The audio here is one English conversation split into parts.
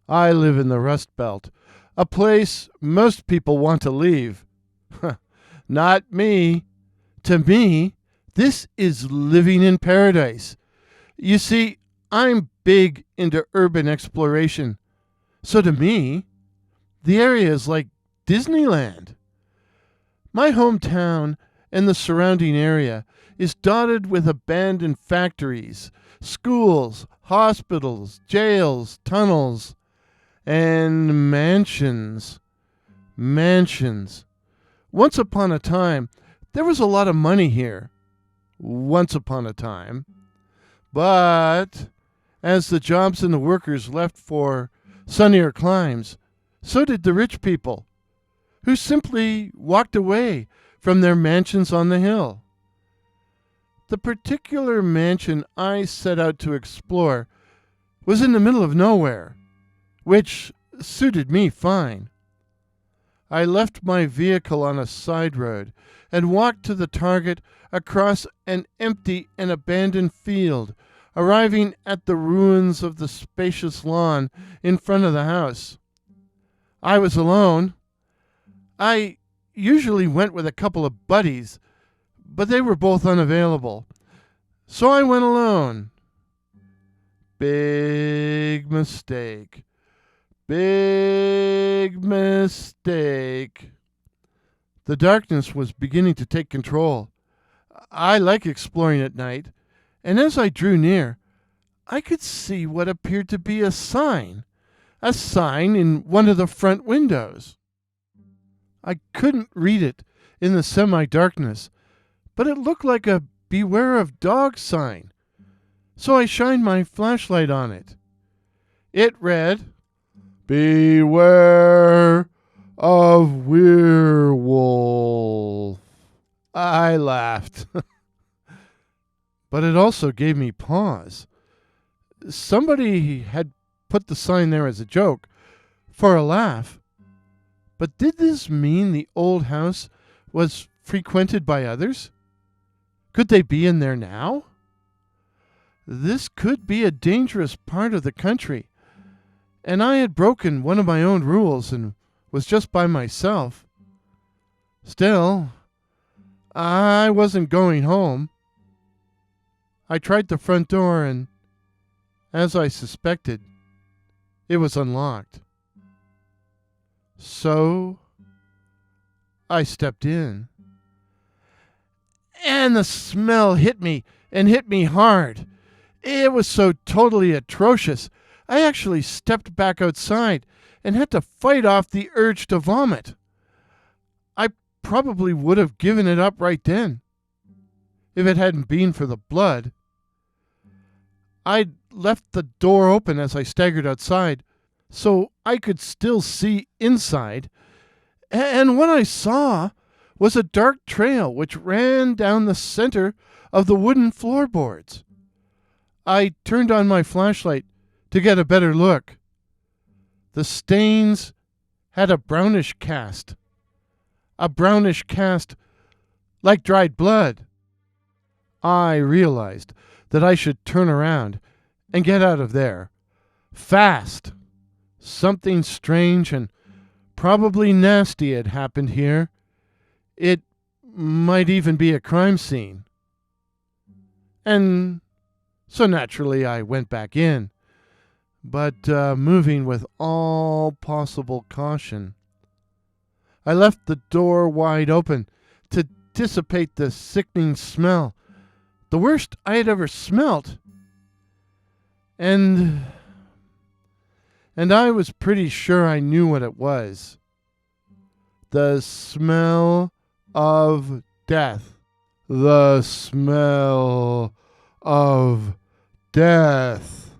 I live in the Rust Belt, a place most people want to leave. Not me. To me, this is living in paradise. You see, I'm big into urban exploration. So to me, the area is like Disneyland. My hometown and the surrounding area is dotted with abandoned factories, schools, hospitals, jails, tunnels, and mansions. Mansions. Once upon a time, there was a lot of money here. Once upon a time. But as the jobs and the workers left for sunnier climes, so did the rich people, who simply walked away from their mansions on the hill. The particular mansion I set out to explore was in the middle of nowhere, which suited me fine. I left my vehicle on a side road and walked to the target across an empty and abandoned field, arriving at the ruins of the spacious lawn in front of the house. I was alone. I usually went with a couple of buddies, but they were both unavailable. So I went alone. Big mistake. Big mistake. The darkness was beginning to take control. I like exploring at night, and as I drew near, I could see what appeared to be a sign in one of the front windows. I couldn't read it in the semi-darkness, but it looked like a beware of dogs sign, so I shined my flashlight on it. It read, "Beware of werewolf." I laughed, but it also gave me pause. Somebody had put the sign there as a joke, for a laugh. But did this mean the old house was frequented by others? Could they be in there now? This could be a dangerous part of the country, and I had broken one of my own rules and was just by myself. Still, I wasn't going home. I tried the front door, and as I suspected, it was unlocked. So I stepped in, and the smell hit me, and hit me hard. It was so totally atrocious, I actually stepped back outside and had to fight off the urge to vomit. I probably would have given it up right then, if it hadn't been for the blood. I'd left the door open as I staggered outside, so I could still see inside, and what I saw was a dark trail which ran down the center of the wooden floorboards. I turned on my flashlight to get a better look. The stains had a brownish cast like dried blood. I realized that I should turn around and get out of there, fast. Something strange and probably nasty had happened here. It might even be a crime scene. And so naturally I went back in, but moving with all possible caution. I left the door wide open to dissipate the sickening smell, the worst I had ever smelt. And I was pretty sure I knew what it was. The smell of death. The smell of death.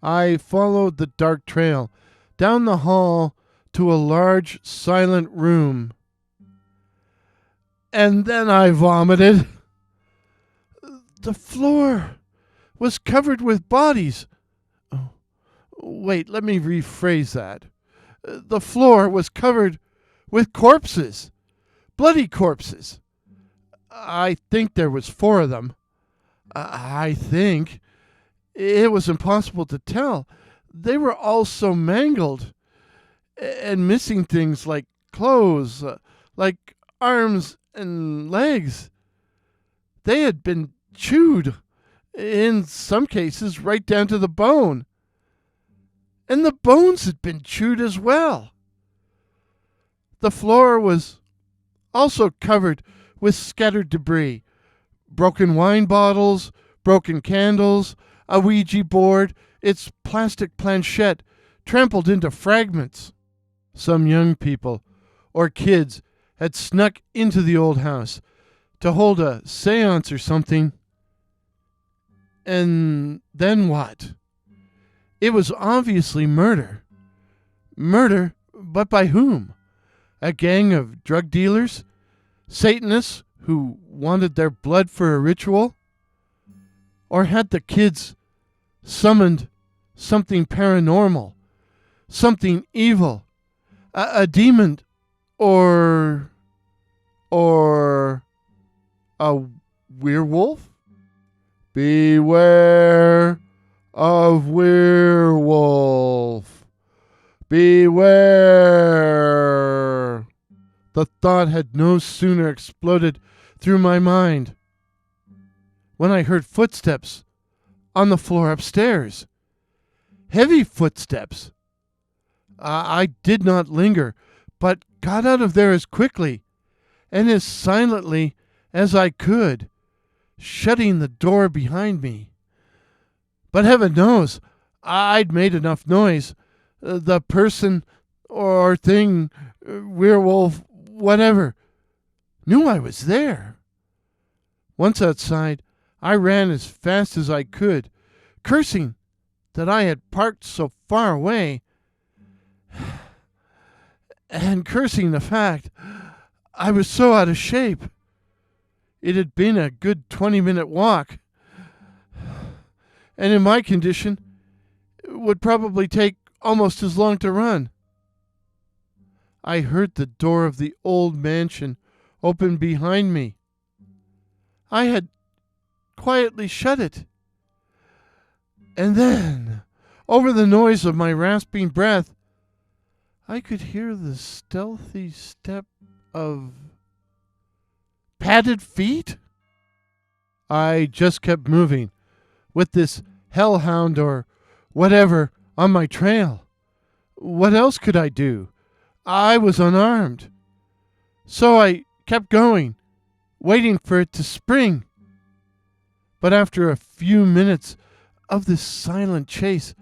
I followed the dark trail down the hall to a large, silent room. And then I vomited. The floor was covered with bodies. Wait, let me rephrase that. The floor was covered with corpses, bloody corpses. I think there was 4 of them. I think. It was impossible to tell. They were all so mangled and missing things like clothes, like arms and legs. They had been chewed, in some cases right down to the bone. And the bones had been chewed as well. The floor was also covered with scattered debris, broken wine bottles, broken candles, a Ouija board, its plastic planchette trampled into fragments. Some young people or kids had snuck into the old house to hold a seance or something. And then what? It was obviously murder. Murder, but by whom? A gang of drug dealers? Satanists who wanted their blood for a ritual? Or had the kids summoned something paranormal, something evil, a demon, or a werewolf? Beware of werewolf. Beware. The thought had no sooner exploded through my mind when I heard footsteps on the floor upstairs. Heavy footsteps. I did not linger, but got out of there as quickly and as silently as I could, shutting the door behind me. But heaven knows, I'd made enough noise. The person or thing, werewolf, whatever, knew I was there. Once outside, I ran as fast as I could, cursing that I had parked so far away, and cursing the fact I was so out of shape. It had been a good 20-minute walk, and in my condition, it would probably take almost as long to run. I heard the door of the old mansion open behind me. I had quietly shut it. And then, over the noise of my rasping breath, I could hear the stealthy step of padded feet. I just kept moving, with this hellhound or whatever on my trail. What else could I do? I was unarmed. So I kept going, waiting for it to spring. But after a few minutes of this silent chase,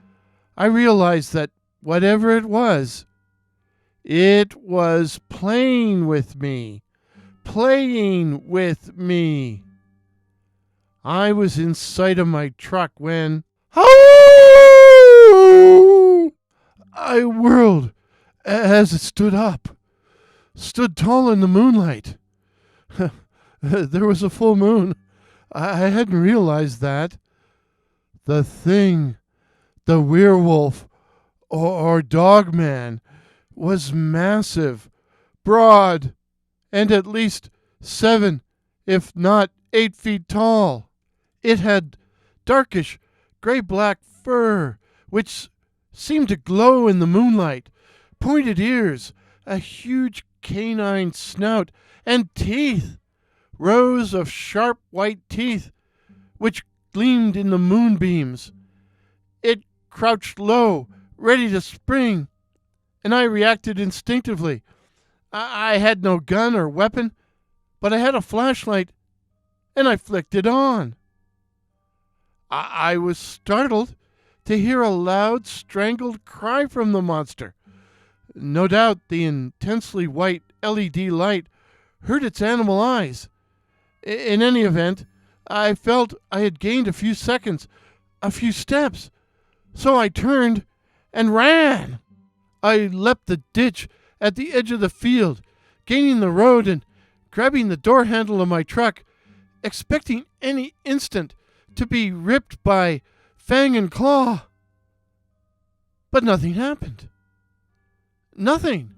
I realized that whatever it was playing with me. Playing with me. I was in sight of my truck when... I whirled as it stood up. Stood tall in the moonlight. There was a full moon. I hadn't realized that. The thing, the werewolf or dog man, was massive, broad, and at least 7, if not 8 feet tall. It had darkish gray-black fur, which seemed to glow in the moonlight, pointed ears, a huge canine snout, and teeth, rows of sharp white teeth, which gleamed in the moonbeams. It crouched low, ready to spring, and I reacted instinctively. I had no gun or weapon, but I had a flashlight, and I flicked it on. I was startled to hear a loud, strangled cry from the monster. No doubt the intensely white LED light hurt its animal eyes. In any event, I felt I had gained a few seconds, a few steps, so I turned and ran. I leapt the ditch at the edge of the field, gaining the road and grabbing the door handle of my truck, expecting any instant to be ripped by fang and claw. But nothing happened. Nothing.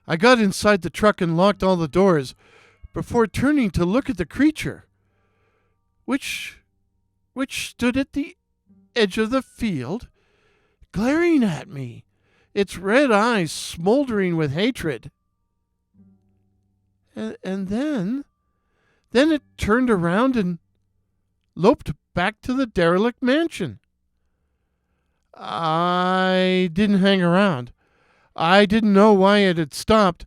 I got inside the truck and locked all the doors before turning to look at the creature, which stood at the edge of the field, glaring at me, its red eyes smoldering with hatred. And then it turned around and loped back to the derelict mansion. I didn't hang around. I didn't know why it had stopped,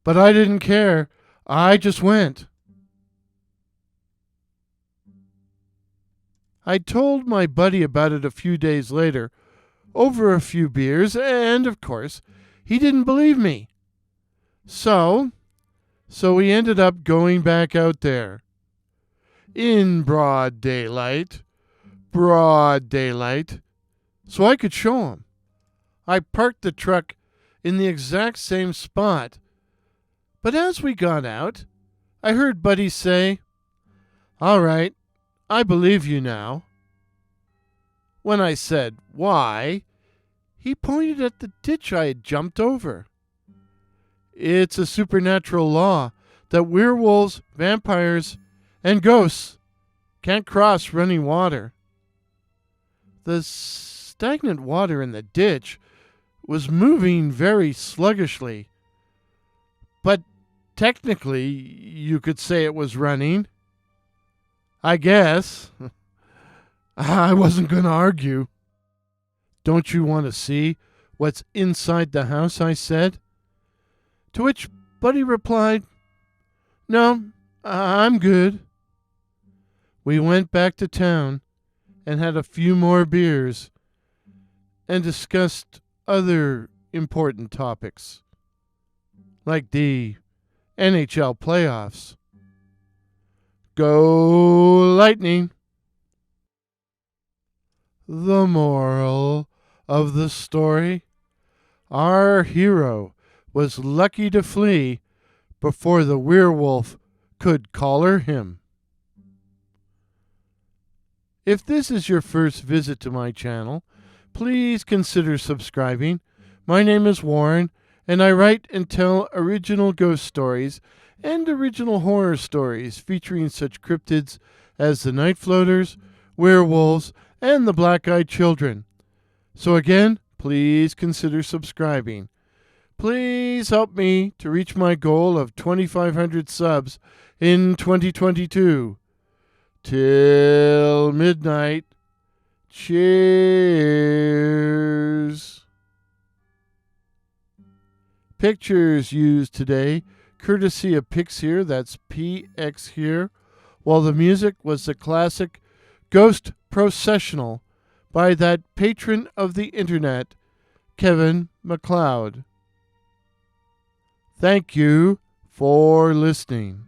but I didn't care. I just went. I told my buddy about it a few days later, over a few beers, and, of course, he didn't believe me. So we ended up going back out there. In broad daylight, so I could show him. I parked the truck in the exact same spot. But as we got out, I heard Buddy say, "All right, I believe you now." When I said, "Why?" he pointed at the ditch I had jumped over. It's a supernatural law that werewolves, vampires, and ghosts can't cross running water. The stagnant water in the ditch was moving very sluggishly, but technically you could say it was running. I guess. I wasn't going to argue. "Don't you want to see what's inside the house?" I said. To which Buddy replied, "No, I'm good." We went back to town and had a few more beers and discussed other important topics, like the NHL playoffs. Go Lightning! The moral of the story: our hero was lucky to flee before the werewolf could collar him. If this is your first visit to my channel, please consider subscribing. My name is Warren, and I write and tell original ghost stories and original horror stories featuring such cryptids as the Night Floaters, werewolves, and the Black-Eyed Children. So again, please consider subscribing. Please help me to reach my goal of 2,500 subs in 2022. Till midnight. Cheers. Pictures used today, courtesy of Pixhere, that's PX here, while the music was the classic Ghost Processional by that patron of the internet, Kevin MacLeod. Thank you for listening.